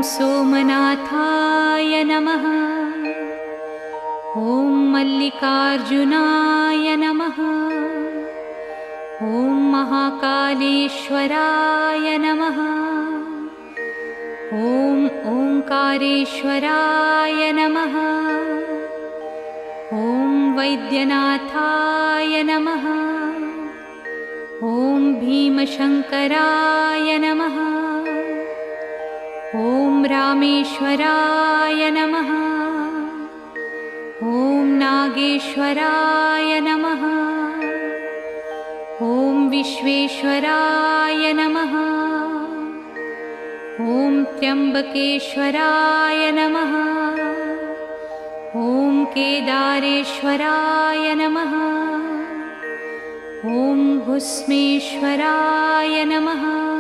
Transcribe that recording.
सोमनाथाय नमः। ॐ मल्लिकार्जुनाय नमः। ॐ महाकालेश्वराय नमः। ॐ ओंकारेश्वराय नमः। ॐ वैद्यनाथाय नमः। ॐ भीमशंकराय नमः। ॐ रामेश्वराय नमः। ॐ नागेश्वराय नमः। ॐ विश्वेश्वराय नमः। ॐ त्र्यंबकेश्वराय नमः। ॐ केदारेश्वराय नमः। ॐ भुस्मेश्वराय नमः।